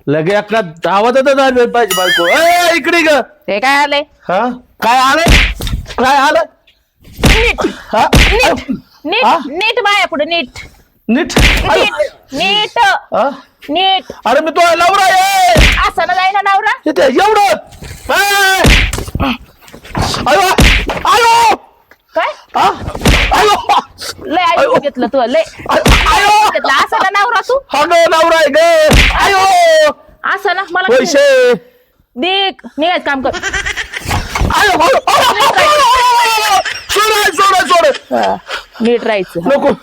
लगे एका धावतच आले पाहिजे बायको. ए इकडे ग. ते काय आले हा काय आलं काय आलं नीट हा नीट नीट नीट बाया पुढे नीट नीट नीट नीट हा? नीट अरे मी तो नवरा आहे. असं ना जाईना नवरा इथे एवढं ए! अयो अयो काय हा? अयो लय ऐकून घेतलं तू लय अयो घेतलं असं ना नवरा तू हा ग नवरा आहे ग. अयो असं ना मला पैसे देख निघायचं काम कर अयो सोड सोड सोड नीट राहायचं नको.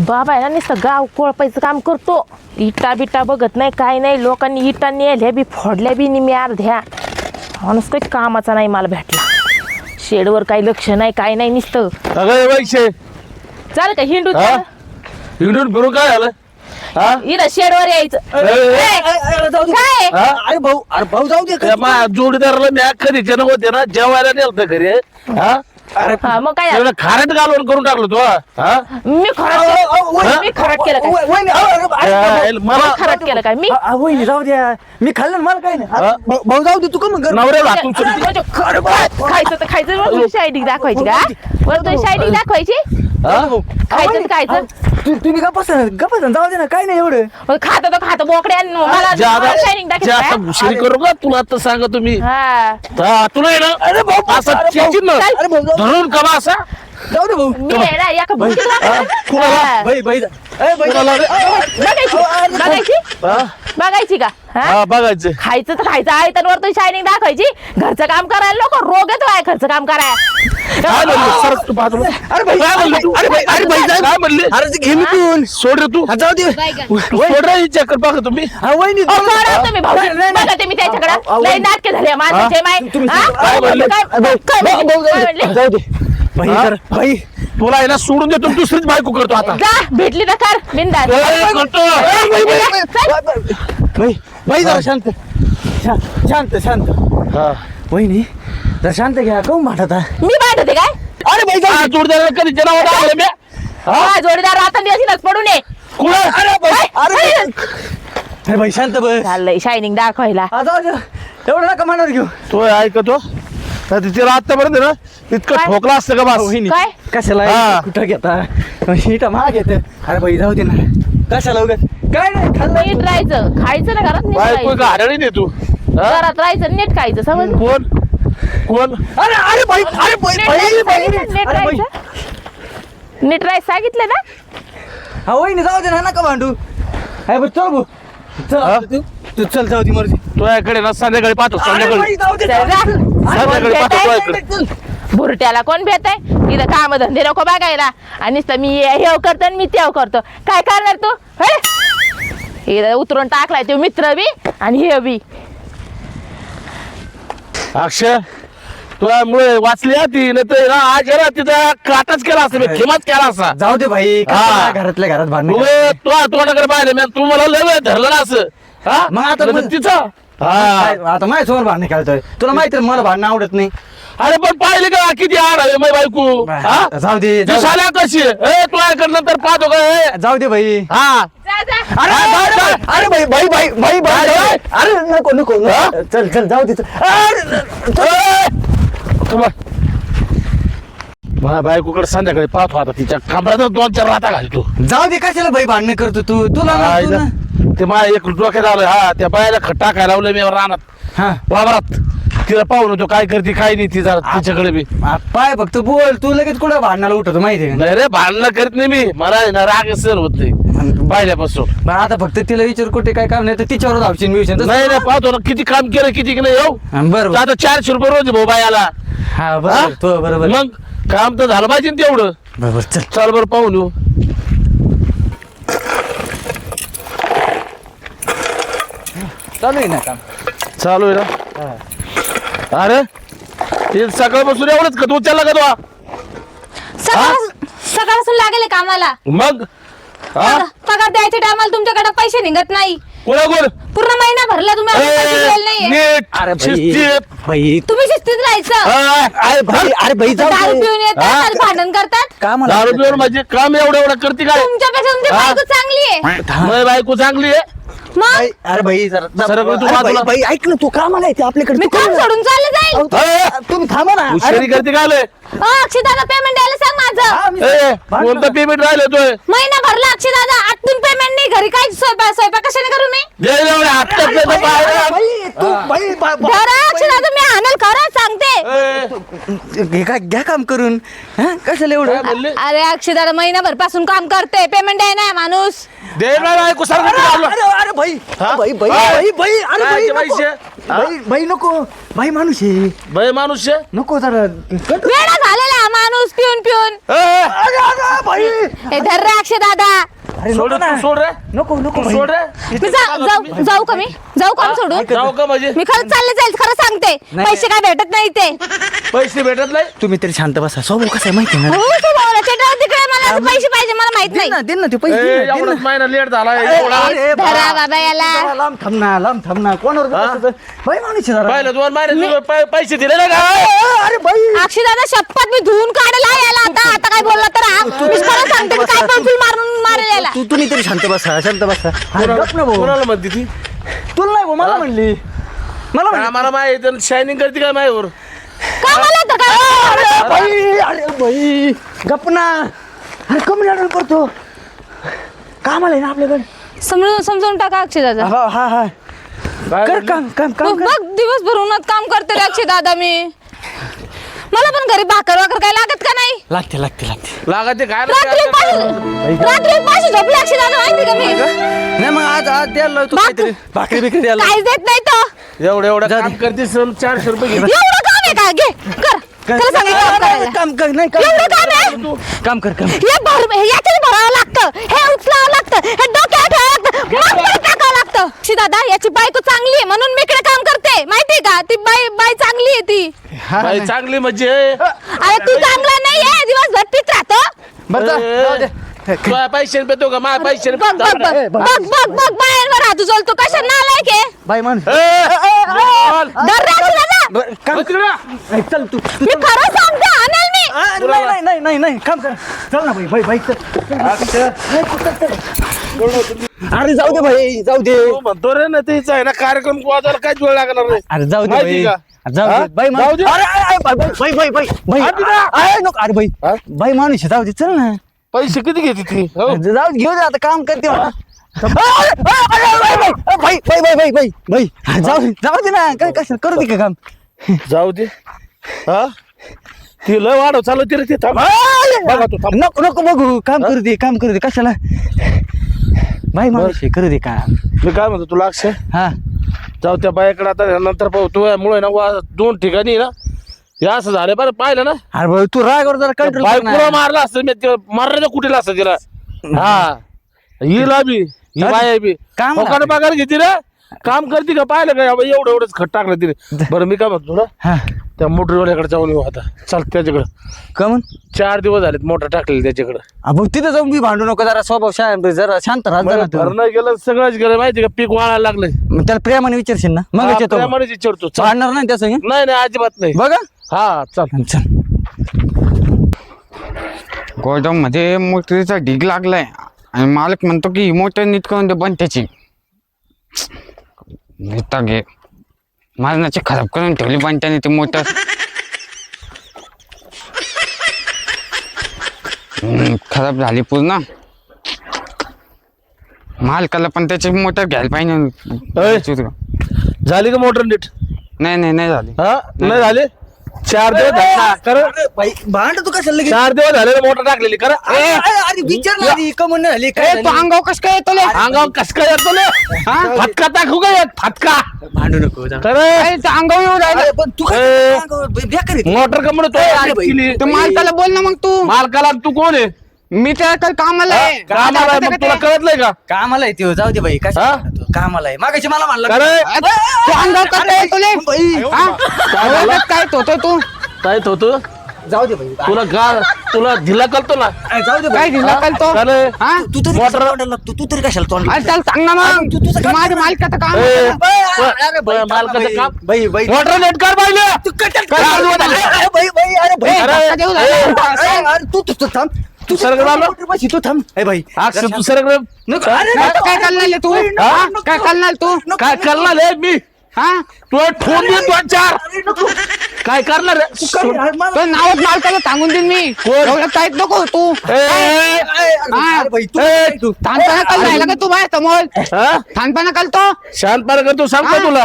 बाबा आहे ना नुसतं गाव कोळपायचं काम करतो. इटा बिटा बघत नाही काय नाही. लोकांनी इटा नेल्या बी फोडल्या बी निम्मी अर्ध्या. माणूस काही कामाचा नाही मला भेटला. शेडवर काही लक्ष नाही काय नाही नुसतं अगं पैसे चाल का हिंडू हा? इकडून फिरून काय झालं हा? इथं शेडवर यायचं काय हा? अरे भाऊ जाऊ दे. त्या मा जोडीदाराला मी कधी जन होते ना जेवायला नेलं घरी हा हा, मग काय झालं? एवढं खारट घालून करून टाकलं तू हा? मी खराट केलं काय मला खराट केलं काय मी वहिनी जाऊ द्या. मी खाल्लं ना, मला काय नाही. हा? भाऊ जाऊ दे तू का मग नवऱ्याला हाकून सुटली. म्हणजे खायचं तर खायचं वरतून शायडिंग दाखवायची का वरतून शायडिंग दाखवायची हा? खायचं तर खायचं तुम्ही गप्पा जाऊ दे ना. काय नाही एवढं. खातं तर खातं बोकड्या मला शायनिंग जादा दाखवायची घुसरी करू का तुला आता सांगा तुम्ही हा हा, तुला आहे ना अरे भाऊ असं अरे भाऊ, चिंचिन ना अरे भाऊ जाऊ धरून कमा असा जाऊ दे भाऊ. मी आहे ना एका भुकीत कुणाला? हा. भाई कुणाला? बघायची हा? बघायची का हा हा बघायचं खायचं तर खायचं आहे तर वरतून शायनिंग दाखवायची. घरचं काम करायला लोक रोग येतो आहे घरचं काम करायला. काय म्हणले सरक तू बाजूला. अरे भाई काय म्हणले तू? अरे भाई काय म्हणले अरे ते घे मी पिऊन. सोड रे तू हा, जाऊ दे. सोड रे चक्कर बघा तुम्ही हा, वहिनी अहो, सोडा तुम्ही भाऊ बघा मी त्याच्याकडे लय नाटके झाले माझ्याचे माय हा? काय म्हणले? काय म्हणले? जाऊ दे. भाई हा? जरा, भाई तुला आहे ना सोडून देतो दुसरीच बायको करतो आता जा भेटली तर कर बिंदास करतो. भाई जरा शांत शांत हा. वहिनी जरा शांत घ्या. काऊन भांडता? मी भांडते काय अरे भाई हा, जोडीदाराला कधी जनावर आले मी हा जोडीदार आता दिवशीनच पडू नये कुणा अरे भाई शांत बस. चाललंय शायनिंग दाखवायला जाऊ दे. एवढं नका मनावर घेऊ. तो ऐकतो तिला आतापर्यंत ना इतकं काय? ठोकला असतं का बस वहिनी काय? कशाला हा. कुठं घेता इथं महाग घेत. अरे भाई जाऊ दे ना. कशाला उगाच काय नाही खाल्लं. नीट राहायचं खायचं ना घरात नीट बायको राहायचं का हरळी नाही तू हा? घरात राहायचं नीट खायचं समज कोण कोण अरे अरे भाई अरे भाई नीट भाई राहायचं, भाई नीट अरे भाई राहायचं नीट राहायचं सांगितलं ना हा वहिनी जाऊ दे ना नका भांडू. अरे भाई चल भाऊ हा? चल तू चल जाऊ दे मर्जी. तुझ्याकडे ना संध्याकाळी पाहतो अरे संध्याकाळी भाई जाऊ दे. चल जा. संध्याकाळी भेटाय? पाहतो तुझ्याकडे बुरट्याला कोण भेट आहे इथं काम धंदे नको बघायला आणि नुसतं मी हे करतो आणि मी तेव करतो काय करणार तू इथं उतरून टाकलाय तो मित्र बी आणि हे बी अक्षय तुझ्यामुळे वाचली ना ती नाही तर आज आहे ना तिचा काटाच केला असता मी खेमाच केला असता जाऊ दे भाई हा. कशाला घरातल्या घरात भांडण तोंडाकडे पाहिले मी तू मला लय वेळ धरलं ना असं हा? मग आता नाही तर तिचं हा आता माझ्या समोर भांडण खेळतोय. तुला माहिती आहे मला भांडणं आवडत नाही. अरे पण पाहिले का किती आड आहे माझी बायको हा? जाऊ दे जाऊ दे. दिसायला कशी तुझ्याकडे नंतर पाहतो का जाऊ दे भाई. हा जा जा अरे अरे भाई भाई भाई भाई भाई अरे नको नको चल चल जाऊ दे. मला बायकोकडे संध्याकाळी पाहतो आता तिच्या कमरात 2-4 राता घालतो जाऊ दे कशाला भाई भांडणं करतो तू. तुला ना- तू ना. ते माझ्या एक डोक्यात आलं हा त्या बायाला खट्टा काय लावलं मी रानात हा वावरात तिला पाहून होतो काय करते काय नाही ती जरा तिच्याकडे बी पाय फक्त बोल. तू लगेच कुठं भांडणाला उठवतो माहिती आहे नाही रे भांडणं करत नाही मी मला आहे ना राग सर होत नाही पाहिल्यापासून का? आता फक्त तिला विचार कुठे काय काम नाही तर तिच्यावर धावशील मिळशील. नाही नाही पाहतो ना किती काम केलं किती नाही येऊ बरोबर आता 400 रुपये रोज भाऊ बायाला हा हा? बरोबर तो बरोबर मग काम तर झालं पाहिजे ना तेवढं बरोबर चल चाल बरं पाहून येऊ चालू आहे ना काम. चालू आहे ना अरे ते सकाळपासून एवढंच का तू उचलला का तो सकाळपासून लागेल कामाला. मग हा? पगार द्यायच्या टायमाला तुमच्याकडे पैसे निघत नाही. कोण पूर्ण महिना भरला तुम्ही अजून पैसे दिलेले नाहीये. नीट अरे भाई शिस्तीत. भाई तुम्ही शिस्तीत राहायचं. अरे भाई जाऊ दारू दे. पिऊन येतात आणि भांडण करतात. का मला दारू पिऊन म्हणजे काम एवढं करते काय तुमच्यापेक्षा तुमची हा? बायको चांगली आहे. माझी बायको चांगली आहे मग अरे भाई जरा सरक तू अरे बाजूला. भाई ऐक ना तू कामाला येते आपल्याकडे मी तू काम कर ना. सोडून चालले जाईल. अहो, तुम्ही थांबा ना हुशारी करते काय आलंय? अक्षदादा पेमेंट द्यायला सांग माझं. कोणतं पेमेंट राहिलं तोय महिना भरला अक्षदादा आतून पेमेंट नाही. घरी काय स्वयंपाक कशाने करू मी? घरा अक्षदादा मी आणल खरं सांगते. घ्या काम करून हा? कशाला एवढं अरे अक्षदादा महिनाभर पासून काम करते पेमेंट द्याय ना माणूस. अरे अरे भाई भाई भाई भाई भाई अरे भाई नको. भाई भाई नको भाई माणूस आहे माणूस नको जरा वेडा झालेला हा माणूस पिऊन पिऊन. अरे अरे भाई हे धर रे अक्षदादा. अरे सोड नको ना. सोड रे नको नको भाई. सोड रे मी जाऊ का मी जाऊ काम सोडून. जाऊ का म्हणजे मी खरंच चालले जाईल खरं सांगते. नाही. पैसे काय भेटत नाही ते. पैसे भेटत नाही तुम्ही तरी शांत बसा स्वभाव कसा आहे माहिती आहे ना हो तू भावना चेटावर तिकडे मला आता पैसे पाहिजे मला माहित दे नाही. ना दे ना ते पैसे दे ना, दे एवढाच ना. महिना लेट झाला अरे, एवढा अरे, धरा बाबा याला. जरा लांब थांब ना कोणावर बसायचं? भाई माणूस आहे जरा. पाहिलं 2 महिने पैसे दिले ना का अरे भाई अक्षदादा शपथ मी धुवून काढला याला आता काय बोलला तर हा. मी खरं सांगते मी काय पण मारून मारेल याला. तुम्ही तरी शांत बसा शांत बसा अरे, गप ना भाऊ. कोणाला म्हणते ती तुला नाही भाऊ मला म्हणली मला म्हणली. आम्हाला माहिती शायनिंग करते काय माझ्यावर कामाला तर काय अरे भाई अरे भाई गप ना अरे कमी अडवण करतो कामाला आहे ना आपल्याकडे समजून टाका अक्षदादा. हा हा हा काय कर म्हणली? काम काम काम कर. बघ दिवसभर उन्हात काम करते रे अक्षदादा मी. मला पण घरी भाकर वाकर काय लागत का नाही. लागते लागते लागते लागते काय रात्री पाशी झोपले अक्षदादा माहिती का मी. नाही मग आज द्यायला लावतो काहीतरी भाकरी बिकरी द्यायला काहीच देत नाही तो. एवढं जा दे. काम करते 400 रुपये घे एवढं काम आहे का घे कर. त्याला सांगितलं काम करायला. काम कर नाही एवढं काम आहे. काम कर काम याच्यात भरावं लागतं हे उचलावं लागतं हे डोक्यात ठेवावं लागतं मग पुढे टाकावं लागतं. दादा याची बायको चांगली आहे म्हणून मी इकडे काम करते माहितीये का. ती बाई चांगली आहे ती. बाई चांगली म्हणजे अरे तू चांगला नाही आहे दिवसभर पित राहतो. बरं जा, जाऊ दे. तुझ्या पैसे पेतो का माझ्या पैसे बघ बघ बघ बघ बघ बघ बायांवर हात उचलतो कशा नालायक आहे. बाई माणूस डर राहतो दादा. बरं, काम ए, चल तू मी खरं सांगते आणल मी. नाही नाही नाही नाही नाही काम कर चल ना भाई भाई भाई चल. अरे जाऊ दे भाई जाऊ दे म्हणतो रे ना तेच आहे ना कार्यक्रम वाजायला काय वेळ लागणार नाही अरे जाऊ दे माहिती भाई का? जाऊ हा? दे बाई जाऊ माणूस दे. अरे अरे, अरे, बाई बाई बाई बाई हा, तिला. अरे नको अरे बाई हा? बाई माणूस आहे, जाऊ दे चल ना पैसे किती घेते ती हो? जाऊ दे, घेऊ दे आता काम करते मला. अरे, बाई बाई बाई बाई बाई बाई जाऊ दे ना काय कसं करू दे का काम जाऊ दे हा ती लय वाढव चालवते रे ते थांब बघा तू थांब नको नको बघू काम करू दे कशाला बाई माणूस आहे, करू दे काम मी काय म्हणतो तुला अक्षय हा जाऊ त्या बायाकडे आता नंतर पाहू तुझ्यामुळे ना 2 ठिकाणी ना हे असं झालं बरं पाहिलं ना अरे भाऊ तू रागावर जरा कंट्रोल बायकोला मारला असतं मी मारण्याच्या कुठेला असतं तिला हा हिला बी ही बाया बी काम लोकांना पगार घेते रे काम करते का पाहिलं का एवढंच खट टाकलं तिने बरं मी काय म्हणतो तुला हा त्या मोटरवाल्याकडे जाऊन येऊ आता चल त्याच्याकडे का म्हण 4 दिवस झालेत मोटर टाकलेली त्याच्याकडे भाऊ तिथं जाऊन मी भांडू नको जरा स्वभाव जरा शांत राहत जा ना तू. भरणं गेलं सगळंच गेलं माहिती का पीक वाळायला लागलंय मग त्याला प्रेमाने विचारशील ना मग येतो त्यामुळेच विचारतो चल. भांडणार नाही त्याचं नाही नाही अजिबात नाही बघा हा चल चल गोदाम मध्ये मोटरीचा ढीग लागलाय आणि मालक म्हणतो की ही मोटर नीट करून दे बंद त्याची नुसता घे मालनाची खराब करून ठेवली बंट्याने ती मोटर खराब झाली पूर्ण मालकाला पण त्याची मोटर घ्यायला पाहिजे झाली का मोटर नीट नाही झाली हा नाही झाले 4 दिवस झाले ना. खरं भांड तू कशाला लगेच? 4 दिवस झाले मोटर टाकलेली खरं अरे विचार ना आधी, कमून नाही झाली काय तो अंगाव कस काय येतो ले? अंगावर कस काय येतो ना फटका टाकू का येत फटका भांडू नको जा. खरं अरे, तो अंगावर येऊ राहिला अरे, पण तू ए. बेकार आहे. मोटर का म्हणतो अरे बाई. केली. तू मालकाला बोल ना मग तू मालकाला तू कोण आहे मी त्या कामाला आहे कामाला आहे, मग तुला कळत नाही का कामाला येते हो, जाऊ दे बाई हा? कशा कामाला आहे मागाशी मला म्हणलं खरं तू अंगावर कस काय येतो ले? बाई हा? काय होतं तू काय होतो जाऊ दे भाई तुला ढिला करतो ना जाऊ दे काय भाई दिला काल तो चालेल. हा तू तरी मोटर- कशाला तोंडाला लागतो तू तरी कशाला तोंड अरे चल सांग ना मग तू तुझं काम माझ्या कर. मालकाचं काम ए, आहे. अरे भाई, मालकाचं काम भाई भाई मोटर नेट कर पाहिजे तू कशाला काय तोंड आडवं झालं? अरे भाई भाई अरे भाई ए, अरे, धक्का देऊ ए, झाला. अरे तू थांब तू सरक झालं? तू थांब ए भाई अक्षर तू सरक रे. नको, अरे नाही, नको. काय करणार तू हा? काय करणार तू काय करणार आहे मी हा तू ठोन दे 2-4 अरे नको. काय करणार आहे? तू काय अरे मला- तो नाव मालकाला सांगून देईन मी कोण? एवढं काहीच नको तू ए, अरे भाई तू ए, तू थानपणा कल राहिला का तू बाहेर समोर हा? थानपणा कल तो शांतपणा करतो सांगतो हा? तुला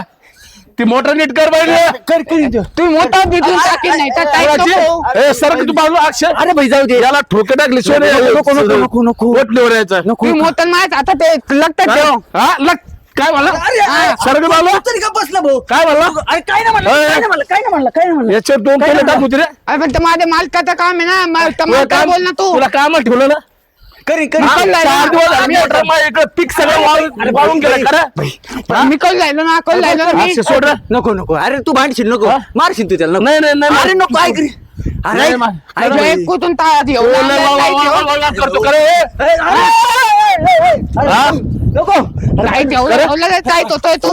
ती मोटर नीट कर पाहिजे कर कर तुम्ही मोठा बिजून टाकीन नाही तर काहीच नको ए सरक तू बाजू अक्षर अरे भाई जाऊ दे याला ठोके टाकली नको, नको, नको. कोटलीवर यायचा तुम्ही मोठं नाही आता ते लक्षात ठेव हा लग काय म्हणला अरे अरे, सरक बाजू तू तरी का बसला भाऊ काय म्हणला अरे काय नाही म्हणलं ए. काय नाही म्हणलं काय नाही म्हणलं काय नाही म्हणलं याच्यावर 2 केले टाकू रे अरे पण ते माझ्या मालकाचं काम आहे ना मग तुला काय काम बोल ना तू तुला काम ठेवलं ना करी हा, करी 4 दिवस झाले मोटर माझ्या इकडे पीक सगळं वाळून गेलं खरं मी कल राहिलो ना कल राहिलो ना मी अक्षय सोड रे. नको नको अरे तू भांडशील नको मारशील तू त्याला नको. नाही नाही नाही अरे नको ऐक रे अरे नाही, ऐक. मा- ऐक अरे रे. एक कुठून ताज येऊ ओ, ना, लय नाही, वाळ- नाही, वाळ- ठेव. वाळ- वाळ करतो खरं ए, अरे हा? नको नाही ठेवलं, ठेवलं नाही, टाईट होतोय तू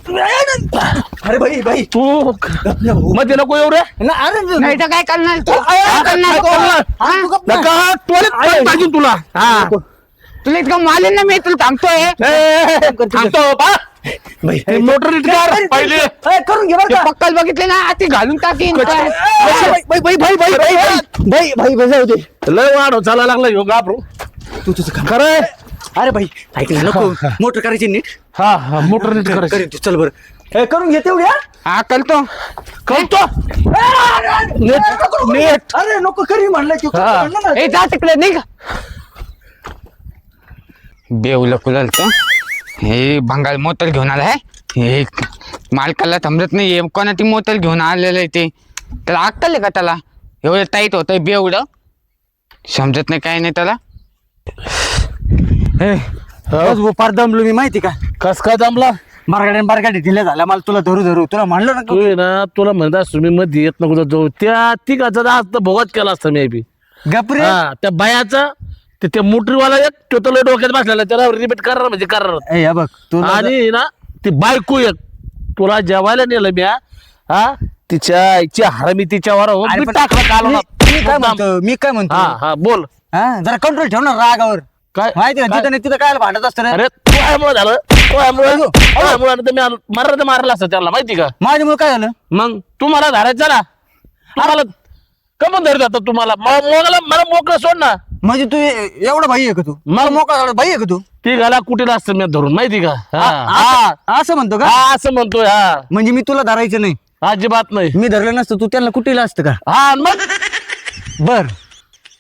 अरे भाई भाई तू मध्ये नको येऊ रे अरे नाही तर काय करणार तू हा? काय करणार तू? हा? हा? नका त्वरित पाहिजे तुला हा तुला इतकं मालेन ना मी तुला सांगतोय ए, थांबतो बा. भाई ते मोटर नीट कर पहिले ए, करून घे बरं ते का पक्कल बघितले ना ती घालून टाकीन काय? भाई भाई भाई भाई भाई भाई भाई भाई जाऊ दे लय वाढ चाला लागला ह्यो घाबरू तू तुझं काम खरंय अरे भाई ऐक ना नको मोटर करायची नीट हा हा मोटर नीट कर करीन तू चल बरं करून घे तेवढ्या हा करतो करतो नीट अरे नको करी म्हणलं तू हा. म्हणलं ना. ए जा तिकडे नाही का बेवलं कुलाल तो हे भंगाल मोतर घेऊन आलाय हे मालकाला समजत नाही कोणा ती मोतर घेऊन आलेलं आहे ते त्याला अक्कल आहे का त्याला एवढं टाईट होतंय बेवडं समजत नाही काय नाही त्याला बस भाऊ, फार दमलो मी माहिती का कस काय जमला बारगाडी दिल्या झाल्या मला तुला धरू तुला म्हणलं ना तू आहे ना तुला म्हणत असतो मी मध्ये येत नको जाऊ त्या तिघाचा आज भोगत केला असता मी बी गपरे हा त्या बायाचा त्या मोटरीवाला एक तो तर लय डोक्यात बसलेला त्याला रिपीट करणार म्हणजे करणार ए बघ तू आणि ना ती बायको एक तुला जेवायला नेलं मी हा तिच्या आईची हरामी तिच्यावर हो, अरे मी पण टाकलं कालवणात. मी काय म्हणतो हा हा बोल हा जरा कंट्रोल ठेव ना रागावर काय माहिती का काय? तिथं नाही तिथं काय भांडत असतं रे अरे तुझ्यामुळे झालं तुझ्यामुळे मारलं तर मारलं असतं त्याला माहिती का माझ्यामुळे काय झालं मग तुम्हाला धरायचं ना आम्हाला कमन धरत आता तुम्हाला मला मोकळं सोड ना म्हणजे तू एवढा भाई आहे का तू मला मोका भाई आहे का तू ती घाला कुठे असतं मी धरून माहिती का हा असं म्हणतो का हा असं म्हणतोय हा म्हणजे मी तुला धरायचं नाही अजिबात नाही मी धरलं नसतं तू त्यांना कुठेला असतं का हा मग बर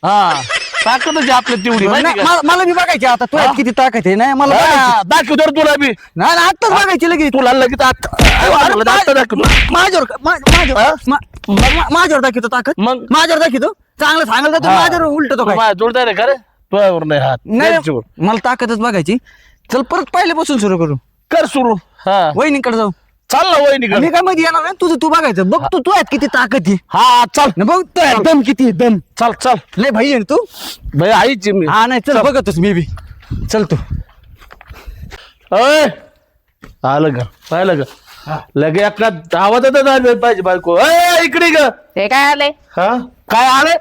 हा ताकदच आपली तेवढी माहिती का मला बी बघायची आता तू किती ताकद आहे नाही मला बघायची. हा, दाखव तर तुला बी नाही नाही, आत्ताच बघायची लगेच तुला लगेच आता दाखव माझ्यावर दाखवतो ताकद मग? माझ्यावर दाखवतो चांगलं सांगाल तर तू माझ्यावर उलटतो काय जोडदार आहे का रे तुझ्यावर नाही हात नाही त्यांच्यावर. मला ताकदच बघायची चल परत पहिल्यापासून सुरू करू कर सुरू हा वहिनीकडे जाऊ चाल ना वहिनीकडे मी काय मध्ये येणार नाही तुझं तू बघायचं बघ तू आहेत किती ताकद आहे हा चाल न बघ तू आहे, दम किती आहे, दम चाल चाल लय भाई आहे ना तू भाई आईची मी हा नाही चल बघतोस मी बी चल तू अय आलं का पाहिलं का लगे एका आवाजातच आलं पाहिजे बायको अय इकडे ग ते काय आलंय हा काय आलं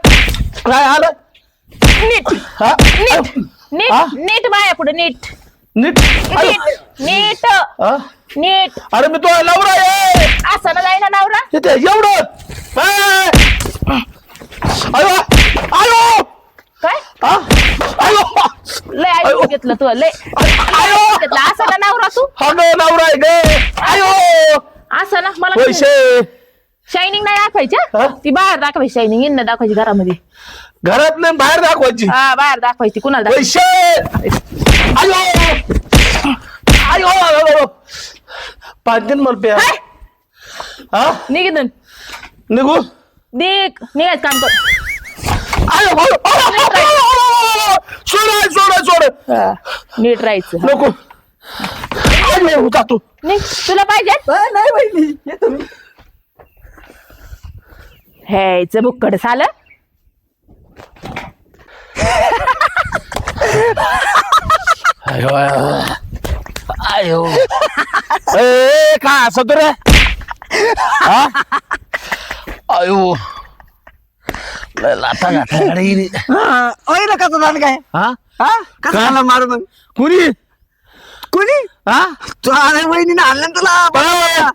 नीट हा नीट नीट हा? नीट बाया पुढे नीट नीट अयो. नीट नीट हा? नीट अरे मी तो नवरा आहे असं ना जाईना नवरा इथे एवढं अय! अयो अयो काय हा? अयो लय ऐकून घेतलं तू लय ऐकून घेतलं असं ना नवरा तू हा ग नवरा आहे ग अयो असं ना मला पैसे शायनिंग नाही दाखवायची हा? हं? ती बाहेर दाखवायची शायनिंग इन दाखवायची घरामध्ये घरात नाही बाहेर दाखवायची हा बाहेर दाखवायची कुणाला पैसे अयो अयो पाच दिन मला पे हा निघितून निघू निघायचं काम कर अयो सोड हा, नीट राहायचं नको अयो होता तू निघ तुला पाहिजे नाही भाई येतो मी हेच बुक्कड झालं. अयो अयो ए काय असं तर हा अयो लय लाथा घातल्या गाडी हिने. ओय ना कसं झालं काय हा हा कसं काय? झालं मार मग कुणी कोणी हा तू अरे वहिनीने आणलं ना तुला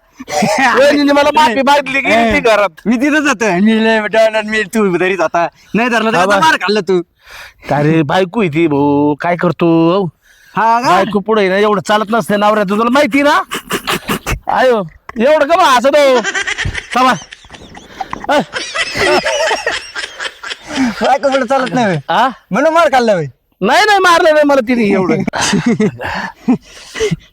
वहिनीने मला माफी मागितली गेली ती घरात. मी तिथंच होतो मी लय डायलॉग मी तू तरीच आता नाही धरलं तर हा आता बा. मार खाल्लं तू अरे बायको आहे ती भाऊ काय करतो हा का बायको पुढे ना एवढं चालत नसते नवऱ्याचं तुला माहिती ना. आयो एवढं का बा असं तो थांबा. बायको पुढे चालत नाही होय. हा म्हणून मार खाल्लं होय. नाही नाही मारलं नाही मला तिने एवढं.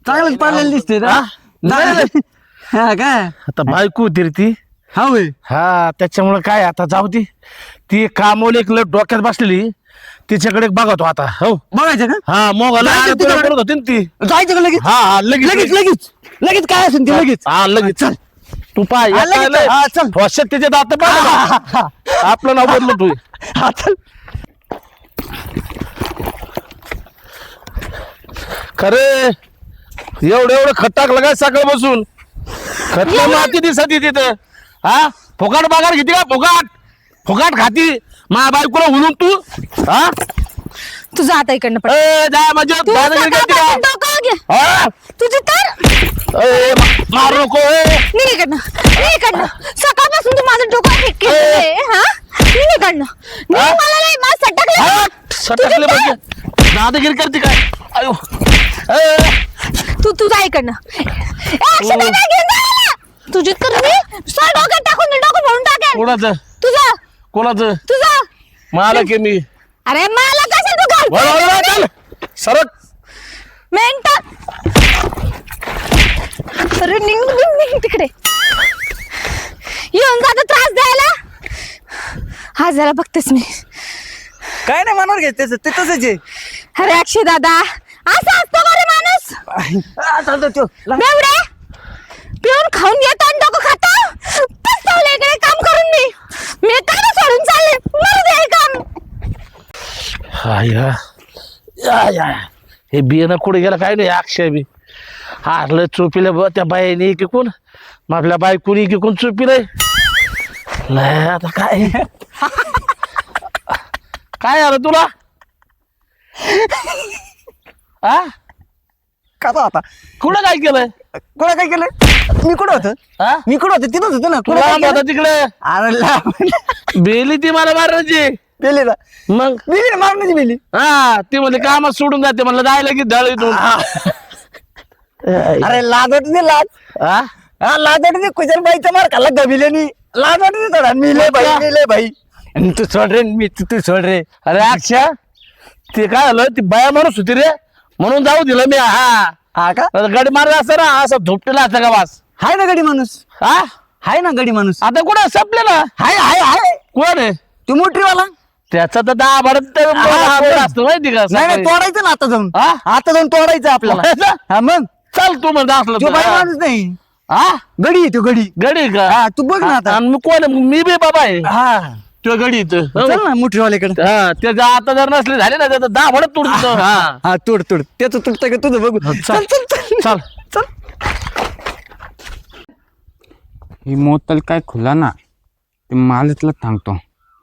चांगलंच पाडलेलं दिसते हा? नाही, नाही. हा काय आता बायको होती रे ती. हा होय हा त्याच्यामुळे काय आता जाऊ ती कामवली एक लट डोक्यात बसलेली तिच्याकडे बघतो आता हो. बघायचं का हा मोगाला जायचं आरती तिकडं. करत होती ना ती. जायचं का लगेच हा हा लगेच लगेच लगेच लगेच काय असेल ते लगेच हा लगेच चल तू पाय हा, लगेच चल. हा, चल. वर्षात त्याचे दात पाय आपलं नाव बदलू तू. हा चल खरे एवढं एवढं खत टाकलं काय सकाळ बसून खत माती दिसत तिथं. हा फुकाट बागार घेते का फुकाट खाती मा बायकोला हुलून तू. हा तुझं आता इकडनं पड ए जा म्हणजे तू दादागिरी करते का? सकाळपासून डोकं घे. हा? तुझी तर ए, मारू नको ए. निघ इकडनं सकाळपासून तू माझं डोकं हे केलंय, हा निघ इकडनं निघ, हा? मला नाही माझं सटकलं. हा? सटकले म्हणजे दादागिरी करते काय अयो ए, तू जा इकडनं. अक्षता काय घेऊन जा मला. तुझी तर मी सर डोक्यात टाकून डोकं फोडून टाकेन. कोणाचं तुझं कोणाचं मला की मी अरे मला कसं तू घाल बरोबर चल सरक मेंटल. अरे निघ तिकडे येऊन जातो त्रास द्यायला. हा जरा बघतेस मी. काय नाही मनावर घ्यायचं त्याचं ते तसंच आहे अरे अक्षय दादा असं असतो का रे माणूस. हा, चालतो त्यो बेवडे पिऊन खाऊन येतो आणि डोकं खातो. पस्तावले इकडे काम करून मी काय सोडून चालले मरू दे हे काम. या हे बियाणं कुठे गेलं काय नाही अक्षय बी हारलं चोपीला त्या बाईने की कोण मग आपल्या बायकोनी की कोण चोपीलंय नाही आता काय काय आलं तुला हा कसा होता कुठं काय केलंय कोणा काय केलं मी कुठं होतो हा मी कुठं होतो तिथंच होतो ना कुठं तुला काय आता केलं? तिकडे अरे लांब. बेली ती मला मारायची बेली ना मग बेली ना मारण्याची बेली हा ती म्हणजे कामात सोडून जाते म्हणलं जायला की दळ इथून अरे लाज वाटत नाही लाज हा हा लाज वाटत नाही कुशल बाईचा मार खाल्ला गबिलेनी लाज वाटत नाही थोडा मी लय भाई आणि तू सोड रे मी तू सोड रे अरे अक्षा ते काय झालं ती बाया माणूस होती रे म्हणून जाऊ दिलं मी हा हा का गाडी मारला असं ना असं धोपटेला असं का वास हाय ना गडी माणूस हा हाय ना गडी माणूस आता कुठं संपले ना हाय हाय हाय कोण आहे तू मोठीवाला त्याचा तर 10 भारत असतो माहिती का नाही नाही तोडायचं ना आता जाऊन हा? आता जाऊन तोडायचं आपल्याला तोडायचं? हा मग चल तू म्हणत असलं तो तर. बाई माणूस नाही हा गडी आहे तो गडी गडी का हा तू बघ ना आता आणि मी कोण आहे? मी बी बाबा आहे हा तो गडी इथं. चल ना मोठीवाल्याकडे हा त्याच्या आता जर नसले झाले ना त्याचं 10 भारत तोडतो हा हा तोड तोड त्याचं तुटतं का तुझं बघू चल चल चल चल चल ही मोतल काय खुला ना ते मालचला थांबतो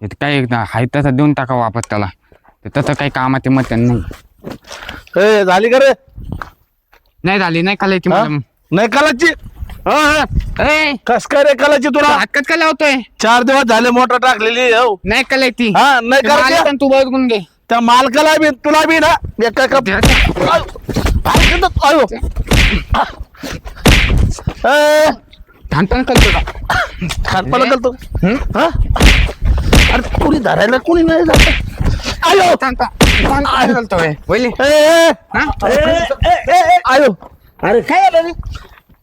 हे काय एकदा हाय तसा देऊन टाका वापस त्याला ते तसं काही कामाचे मत नाही ए झाली का रे नाही झाली नाही खालायची हा? मला नाही कलाची ए कस काय रे कलाची तुला हातकत का लावतोय 4 दिवस झाले मोटर टाकलेली हो नाही कलायची हा नाही ते मालक करायची आणि तू बघून घे त्या मालकाला बी तुला बी ना एका कप आयो ठाणपण करतो का खानपाला करतो हा अरे कोणी धरायला कोणी नाही जात आयो चालतोय बोली आयो अरे काय आलं रे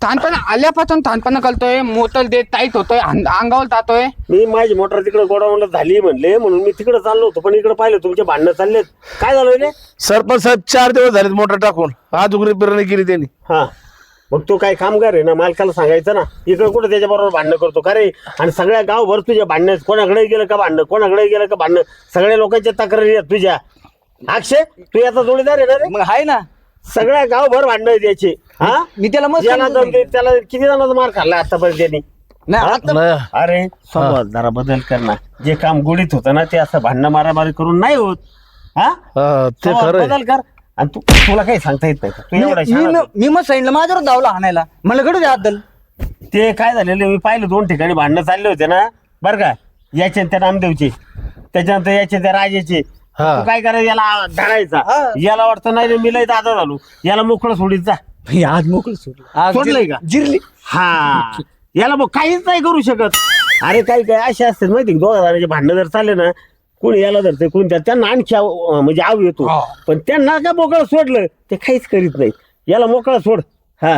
तानपणा आल्यापासून तानपणा करतोय मोटर दे टाईट होतोय अंगावर जातोय मी माझी मोटर तिकडे गोडाऊनला झाली म्हणले म्हणून मी तिकडे चाललो होतो पण इकडे पाहिलं तुमचे भांडणं चाललेत काय झालं रे सरपंच साहेब 4 दिवस झाले मोटर टाकून आज उघडी बिरणी केली त्यांनी हा मग तो काय कामगार आहे ना, मालकाला सांगायचं ना इकडे कुठे त्याच्याबरोबर भांडणं करतो का रे. आणि सगळ्या गावभर तुझ्या भांडणं, कोणाकडे गेलं का भांडणं, कोणाकडे गेलं का भांडणं, सगळ्या लोकांच्या तक्रारी आहेत तुझ्या. अक्षय तू याचा जोडीदार आहे ना रे. मग आहे ना, सगळ्या गावभर भांडणं आहे त्याचे. हा मी त्याला मस्त याला समजून दम दे, त्याला किती जणांचा मार खाल्ला आतापर्यंत त्यांनी. नाही आता नाही. अरे स्वभाव जरा बदल कर ना. जे काम गुढीत होतं ना ते असं भांडणं मारामारी करून नाही होत. हा हा, ते स्वभाव खरं आहे. बदल कर. आणि तुला काही सांगता येत नाही का? तू एवढा शहाणा आहे. मी मग सांगितलं माझ्यावर धावला हाणायला, मला घडू द्या अद्दल. ते काय झालेलं मी पाहिलं 2 ठिकाणी भांडणं चालले होते ना बरं का. याचे त्या नामदेवचे, त्याच्यानंतर याचे त्या राजाचे. हा. तू काय करायचं, याला धरायचा. हा. याला वाटतं नाही रे, मी लय दादा झालो, याला मोकळं सोडीत जा. आज मोकळं सोडलं, आज सोडलंय का? जिरली. हा याला मग काहीच नाही करू शकत. अरे काही काय असे असतात माहिती, 2 जणांचे भांडणं जर चालले ना, कोणी याला धरते कोणी त्यांना आणखी म्हणजे आव येतो. पण त्यांना का मोकळं सोडलं ते काहीच करीत नाही. याला मोकळं सोड. हा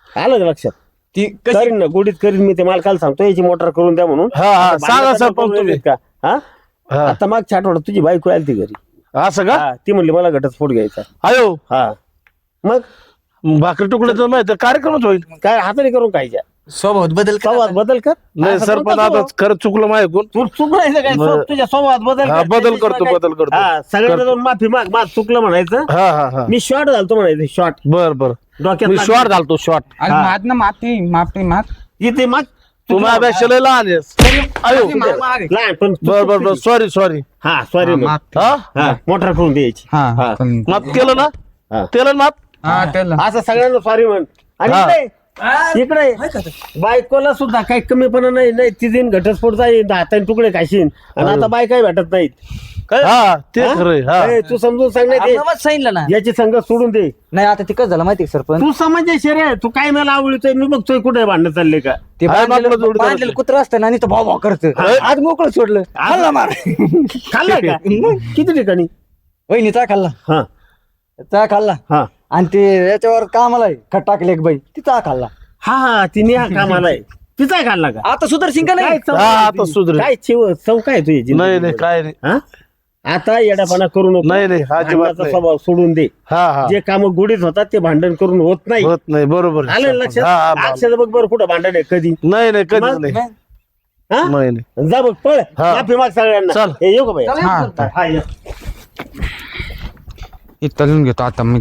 आलं का लक्षात? ती करीन ना, गोडीत करीन. मी ते मालकाला सांगतो याची मोटर करून द्या म्हणून. हा, हा, आता सांगा भांडणं सरपंच करून तुम्ही. देत का? हा हा. आता मागच्या आठवड्यात तुझी बायको आली ती घरी. असं का? हा, ती म्हणली मला घटस्फोट घ्यायचा. अयो हा मग भाकरी तुकड्याचं माहिती कार्यक्रमच होईल. काय हाताने करून खायच्या. स्वभावात बदल कर. स्वभावात बदल कर. नाही असं सरपंच कोणता आता स्वभाव? खरंच चुकलं माझ्याकडून. तू चुकलायचं काय? बरं. तुझ्या स्वभावात बदल हा, कर. बदल त्याच्याशिवाय करतो, काय? बदल करतो. हा, सगळ्यांना जाऊन माफी माग. माझ चुकलं म्हणायचं. हा हा हा मी शॉर्ट घालतो म्हणायचं. शॉर्ट बर बर. डोक्यात मी लागलं. शॉर्ट घालतो शॉर्ट. अरे हा. मात ना माती माफी मात. इथे माग. तू माझ्यापेक्षा लय लहान आहेस. अयो लहान पण बर बर बर. Sorry sorry. हा सॉरी मात. हा मोटर करून द्यायची. हा हा. पण- माफ केलं ना? हा. केलं ना माफ? हा त्याला असं सगळ्यांना सॉरी म्हण. आणि हा. इकडे बायकोला सुद्धा काही कमीपणा नाही. नाही तिथे घटस्फोट जाईल, हाताने तुकडे खाशीन. आणि आता बायकाही भेटत नाहीत. कळलं? हा ते हा? खरंय. हा ए, तू समजून सांग नाही ते. मग सांगितलं ना. याची संगत सोडून दे. नाही आता ते कसं झालं माहिती सरपंच, तू समजायचे रे. तू काय मला आवडतोय मी बघतोय कुठे भांडण चालले का. ते आहे आपलं जोडीदार. बांधलेलं कुत्र असतं ना आणि तो भाव भाव करतं. आज मोकळं सोडलं, खाल्ला मार. खाल्लाय का? किती ठिकाणी. वहिनीचा खाल्ला, हा चा खाल्ला. हा आणि ते याच्यावर कामाला आहे, खट टाकले एक बाई, तिचा खाल्ला. हा हा तिने हा कामाला आहे. तिचा खाल्ला का? आता सुदर्शन का काय नाही? चव हा, आहे आता ती? सुधरेल. काय चव काय तुझी जिंदगीमध्ये? नाही नाही काय नाही. हा? आता येडापणा करू नको. नाही, नाही, अजिबात भांडणाचा नाही. स्वभाव सोडून दे. हा हा जे काम गुढीत होतात ते भांडण करून होत नाही. होत नाही. बरोबर आहे. आलं ना हा, लक्षात? हा, अक्षर बघ बरं कुठं भांडण आहे कधी. नाही नाही कधीच मग? नाही. हा? नाही नाही. जा बघ पळ. हा. माफी माग सगळ्यांना. चल. हे येऊ का बाई? हा हा ये. इथं घेतो आता मी.